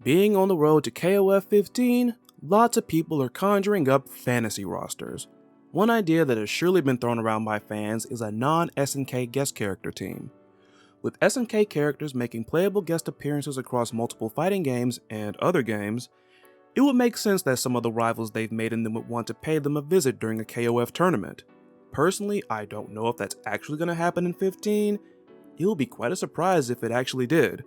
Being on the road to KOF 15, lots of people are conjuring up fantasy rosters. One idea that has surely been thrown around by fans is a non-SNK guest character team. With SNK characters making playable guest appearances across multiple fighting games and other games, it would make sense that some of the rivals they've made in them would want to pay them a visit during a KOF tournament. Personally, I don't know if that's actually going to happen in 15. It would be quite a surprise if it actually did.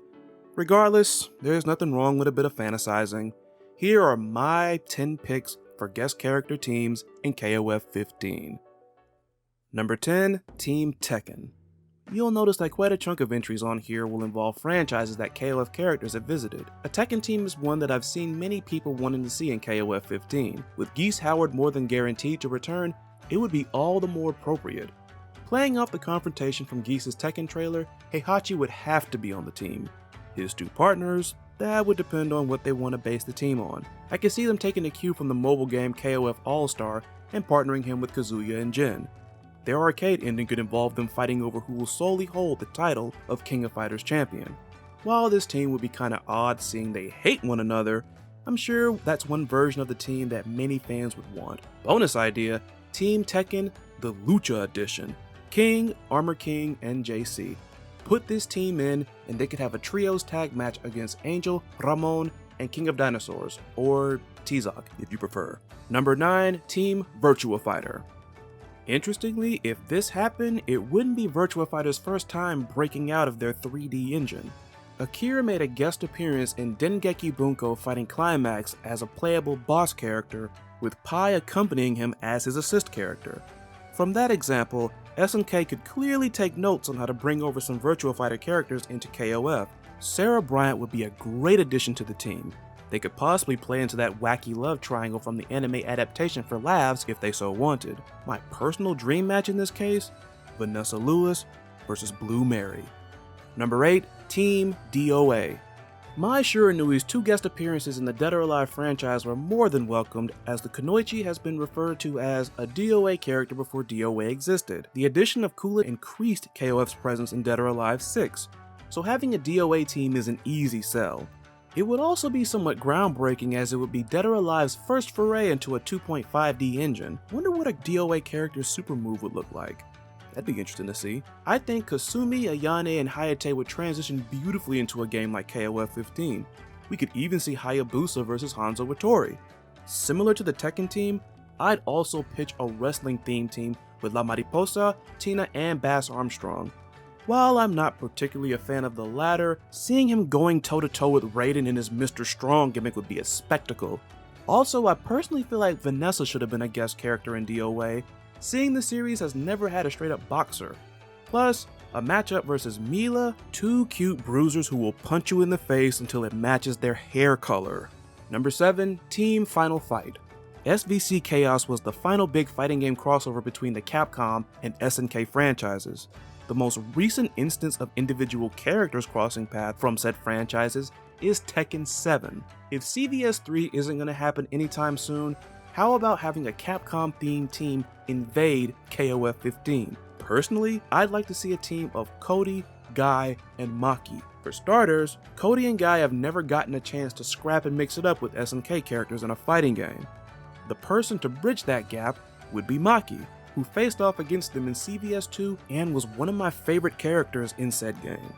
Regardless, there's nothing wrong with a bit of fantasizing. Here are my 10 picks for guest character teams in KOF 15. Number 10, Team Tekken. You'll notice that quite a chunk of entries on here will involve franchises that KOF characters have visited. A Tekken team is one that I've seen many people wanting to see in KOF 15. With Geese Howard more than guaranteed to return, it would be all the more appropriate. Playing off the confrontation from Geese's Tekken trailer, Heihachi would have to be on the team. His two partners, that would depend on what they want to base the team on. I can see them taking a cue from the mobile game KOF All-Star and partnering him with Kazuya and Jin. Their arcade ending could involve them fighting over who will solely hold the title of King of Fighters champion. While this team would be kinda odd seeing they hate one another, I'm sure that's one version of the team that many fans would want. Bonus idea, Team Tekken, the Lucha Edition. King, Armor King, and JC. Put this team in and they could have a trios tag match against Angel, Ramon, and King of Dinosaurs, or Tizak if you prefer. Number 9, Team Virtua Fighter. Interestingly, if this happened, it wouldn't be Virtua Fighter's first time breaking out of their 3D engine. Akira made a guest appearance in Dengeki Bunko fighting Climax as a playable boss character, with Pai accompanying him as his assist character. From that example, SNK could clearly take notes on how to bring over some Virtua Fighter characters into KOF. Sarah Bryant would be a great addition to the team. They could possibly play into that wacky love triangle from the anime adaptation for laughs if they so wanted. My personal dream match in this case? Vanessa Lewis versus Blue Mary. Number 8, Team DOA. Mai Shiranui's 2 guest appearances in the Dead or Alive franchise were more than welcomed, as the Kunoichi has been referred to as a DOA character before DOA existed. The addition of Kula increased KOF's presence in Dead or Alive 6, so having a DOA team is an easy sell. It would also be somewhat groundbreaking, as it would be Dead or Alive's first foray into a 2.5D engine. Wonder what a DOA character's super move would look like. That'd be interesting to see. I think Kasumi, Ayane, and Hayate would transition beautifully into a game like KOF 15. We could even see Hayabusa versus Hanzo Wattori. Similar to the Tekken team, I'd also pitch a wrestling theme team with La Mariposa, Tina, and Bass Armstrong. While I'm not particularly a fan of the latter, seeing him going toe-to-toe with Raiden in his Mr. Strong gimmick would be a spectacle. Also, I personally feel like Vanessa should have been a guest character in DOA, seeing the series has never had a straight-up boxer. Plus, a matchup versus Mila, 2 cute bruisers who will punch you in the face until it matches their hair color. Number 7, Team Final Fight. SVC Chaos was the final big fighting game crossover between the Capcom and SNK franchises. The most recent instance of individual characters crossing paths from said franchises is Tekken 7. If CVS 3 isn't going to happen anytime soon, how about having a Capcom-themed team invade KOF 15? Personally, I'd like to see a team of Cody, Guy, and Maki. For starters, Cody and Guy have never gotten a chance to scrap and mix it up with SNK characters in a fighting game. The person to bridge that gap would be Maki, who faced off against them in CVS 2 and was one of my favorite characters in said game.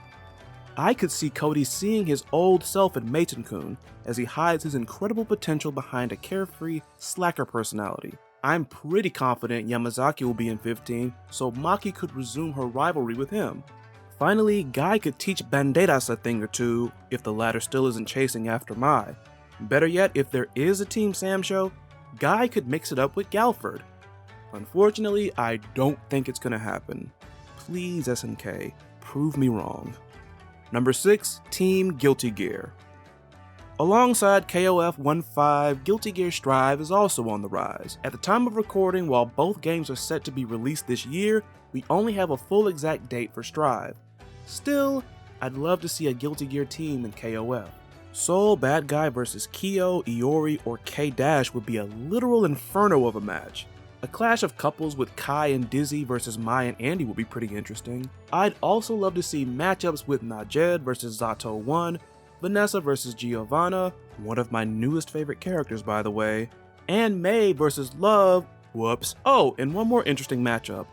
I could see Cody seeing his old self in Meitenkun as he hides his incredible potential behind a carefree, slacker personality. I'm pretty confident Yamazaki will be in 15, so Maki could resume her rivalry with him. Finally, Guy could teach Banderas a thing or two if the latter still isn't chasing after Mai. Better yet, if there is a Team Sam show, Guy could mix it up with Galford. Unfortunately, I don't think it's gonna happen. Please SNK, prove me wrong. Number 6, Team Guilty Gear. Alongside KOF 1.5, Guilty Gear Strive is also on the rise. At the time of recording, while both games are set to be released this year, we only have a full exact date for Strive. Still, I'd love to see a Guilty Gear team in KOF. Soul Bad Guy versus Kyo, Iori, or K-Dash would be a literal inferno of a match. A clash of couples with Kai and Dizzy versus Mai and Andy would be pretty interesting. I'd also love to see matchups with Najed versus Zato 1, Vanessa vs Giovanna, one of my newest favorite characters by the way, and May vs Love, whoops. Oh, and one more interesting matchup,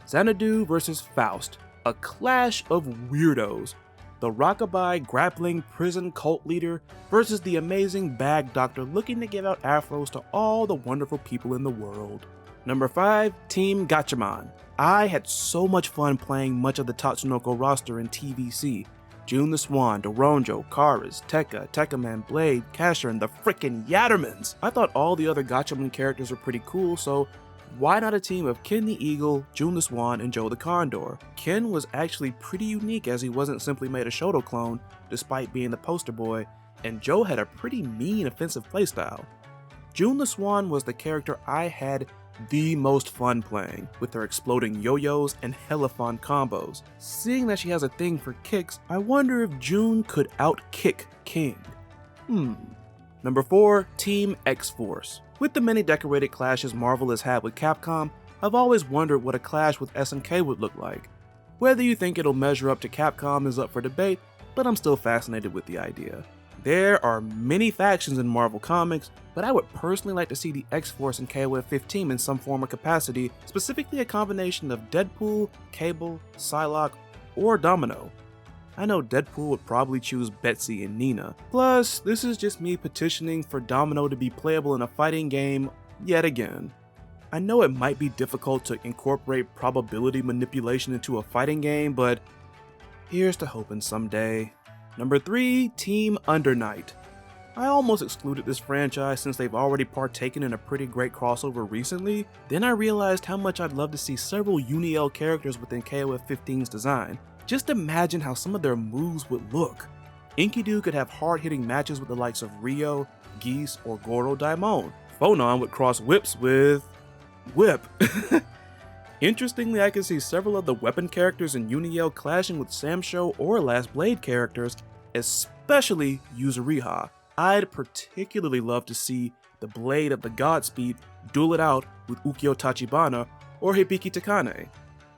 Xanadu vs Faust, a clash of weirdos. The rockabye grappling prison cult leader versus the amazing bag doctor looking to give out afros to all the wonderful people in the world. Number 5, Team Gachamon. I had so much fun playing much of the Tatsunoko roster in TVC. June the Swan, Doronjo, Karas, Tekka, Tekkaman, Blade, Casher, and the frickin' Yattermans! I thought all the other Gachamon characters were pretty cool, so why not a team of Ken the Eagle, June the Swan, and Joe the Condor? Ken was actually pretty unique as he wasn't simply made a Shoto clone, despite being the poster boy, and Joe had a pretty mean offensive playstyle. June the Swan was the character I had the most fun playing, with her exploding yo-yos and hella fun combos. Seeing that she has a thing for kicks, I wonder if June could out-kick King. Number 4, Team XForce. With the many decorated clashes Marvel has had with Capcom, I've always wondered what a clash with SNK would look like. Whether you think it'll measure up to Capcom is up for debate, but I'm still fascinated with the idea. There are many factions in Marvel Comics, but I would personally like to see the X-Force and KOF 15 in some form or capacity, specifically a combination of Deadpool, Cable, Psylocke, or Domino. I know Deadpool would probably choose Betsy and Nina. Plus, this is just me petitioning for Domino to be playable in a fighting game yet again. I know it might be difficult to incorporate probability manipulation into a fighting game, but here's to hoping someday. Number 3, Team Undernight. I almost excluded this franchise since they've already partaken in a pretty great crossover recently. Then I realized how much I'd love to see several Uniel characters within KOF 15's design. Just imagine how some of their moves would look. Enkidu could have hard-hitting matches with the likes of Ryo, Geese, or Goro Daimon. Phonon would cross whips with Whip. Interestingly, I can see several of the weapon characters in Uniel clashing with Samsho or Last Blade characters, especially Yuzuriha. I'd particularly love to see the Blade of the Godspeed duel it out with Ukyo Tachibana or Hibiki Takane.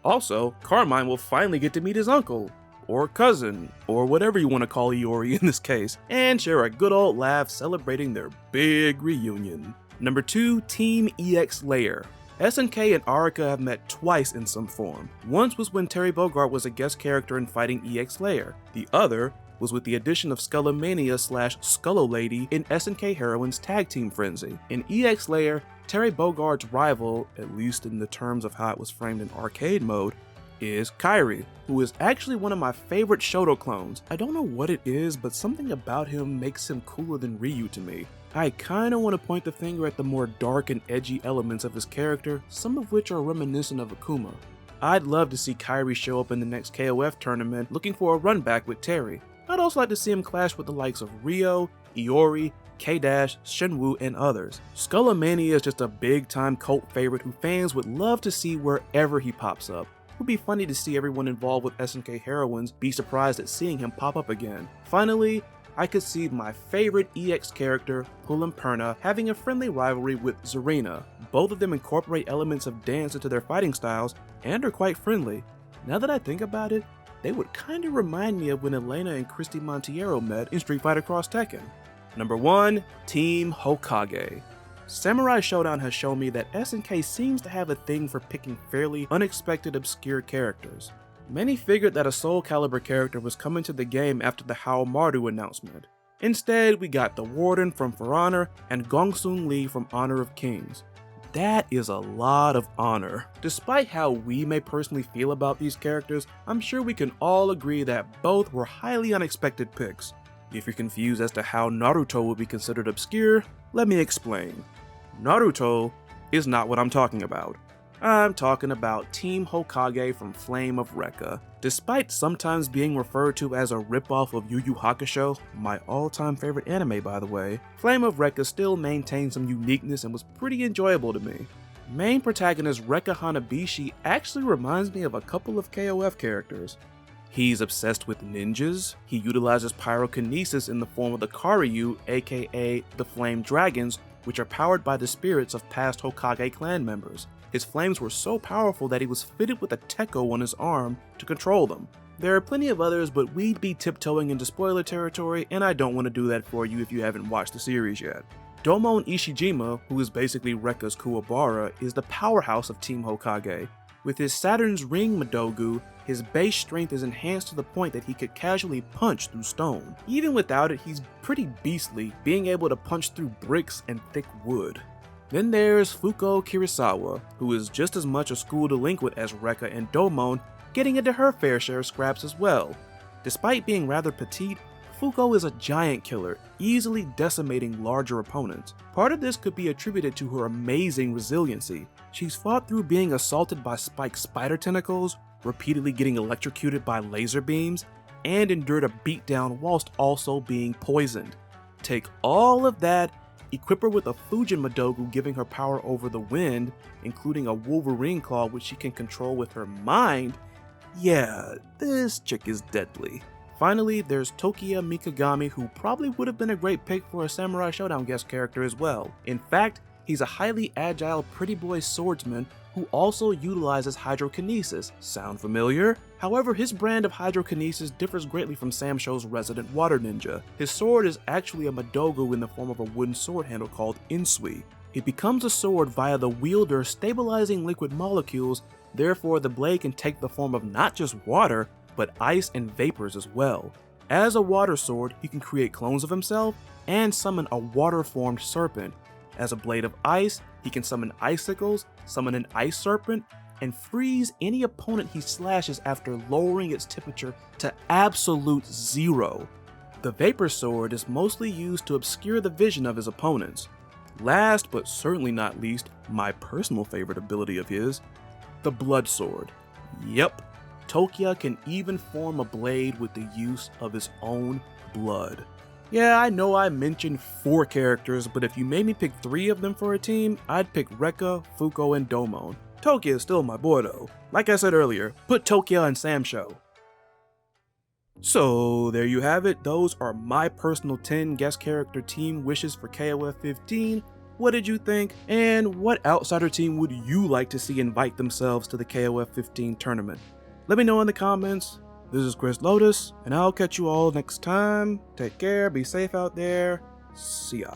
Also, Carmine will finally get to meet his uncle, or cousin, or whatever you want to call Iori in this case, and share a good old laugh celebrating their big reunion. Number 2, Team EX Lair. SNK and Arika have met twice in some form. Once was when Terry Bogard was a guest character in fighting EX Lair. The other was with the addition of Skullomania/Skullo Lady in SNK Heroines Tag Team Frenzy. In EX Lair, Terry Bogard's rival, at least in the terms of how it was framed in arcade mode, is Kairi, who is actually one of my favorite Shoto clones. I don't know what it is, but something about him makes him cooler than Ryu to me. I kinda want to point the finger at the more dark and edgy elements of his character, some of which are reminiscent of Akuma. I'd love to see Kairi show up in the next KOF tournament looking for a run back with Terry. I'd also like to see him clash with the likes of Ryo, Iori, K-Dash, Shenwu, and others. Skullomania is just a big time cult favorite who fans would love to see wherever he pops up. It would be funny to see everyone involved with SNK Heroines be surprised at seeing him pop up again. Finally, I could see my favorite EX character, Pullum Perna, having a friendly rivalry with Zarina. Both of them incorporate elements of dance into their fighting styles and are quite friendly. Now that I think about it, they would kinda remind me of when Elena and Christy Montiero met in Street Fighter Cross Tekken. Number 1, Teamhokage. Samurai Showdown has shown me that SNK seems to have a thing for picking fairly unexpected obscure characters. Many figured that a Soul Calibur character was coming to the game after the Haomaru announcement. Instead, we got the Warden from For Honor and Gongsun Lee from Honor of Kings. That is a lot of honor. Despite how we may personally feel about these characters, I'm sure we can all agree that both were highly unexpected picks. If you're confused as to how Naruto would be considered obscure, let me explain. Naruto is not what I'm talking about. I'm talking about Teamhokage from Flame of Recca. Despite sometimes being referred to as a ripoff of Yu Yu Hakusho, my all-time favorite anime by the way, Flame of Recca still maintained some uniqueness and was pretty enjoyable to me. Main protagonist Rekka Hanabishi actually reminds me of a couple of KOF characters. He's obsessed with ninjas, he utilizes pyrokinesis in the form of the Karyu, aka the Flame Dragons, which are powered by the spirits of past Hokage clan members. His flames were so powerful that he was fitted with a Tekko on his arm to control them. There are plenty of others, but we'd be tiptoeing into spoiler territory, and I don't want to do that for you if you haven't watched the series yet. Domon Ishijima, who is basically Rekka's Kuwabara, is the powerhouse of Teamhokage. With his Saturn's Ring Madogu, his base strength is enhanced to the point that he could casually punch through stone. Even without it, he's pretty beastly, being able to punch through bricks and thick wood. Then there's Fuko Kirisawa, who is just as much a school delinquent as Rekka and Domon, getting into her fair share of scraps as well. Despite being rather petite, Fuko is a giant killer, easily decimating larger opponents. Part of this could be attributed to her amazing resiliency. She's fought through being assaulted by spiked spider tentacles, repeatedly getting electrocuted by laser beams, and endured a beatdown whilst also being poisoned. Take all of that, equip her with a Fujin Madogu giving her power over the wind, including a Wolverine Claw which she can control with her mind. Yeah, this chick is deadly. Finally, there's Tokiya Mikagami, who probably would have been a great pick for a Samurai Showdown guest character as well. In fact, he's a highly agile pretty boy swordsman who also utilizes hydrokinesis. Sound familiar? However, his brand of hydrokinesis differs greatly from Samsho's resident water ninja. His sword is actually a Madogu in the form of a wooden sword handle called Insui. It becomes a sword via the wielder stabilizing liquid molecules, therefore the blade can take the form of not just water, but ice and vapors as well. As a water sword, he can create clones of himself and summon a water-formed serpent. As a blade of ice, he can summon icicles, summon an ice serpent, and freeze any opponent he slashes after lowering its temperature to absolute 0. The Vapor Sword is mostly used to obscure the vision of his opponents. Last but certainly not least, my personal favorite ability of his, the Blood Sword. Yep, Tokiya can even form a blade with the use of his own blood. Yeah, I know I mentioned 4 characters, but if you made me pick 3 of them for a team, I'd pick Rekka, Fuko, and Domon. Tokiya is still my boy though. Like I said earlier, put Tokiya in Samsho. So there you have it, those are my personal 10 guest character team wishes for KOF 15. What did you think? And what outsider team would you like to see invite themselves to the KOF 15 tournament? Let me know in the comments. This is Chris Lotus, and I'll catch you all next time. Take care, be safe out there. See ya.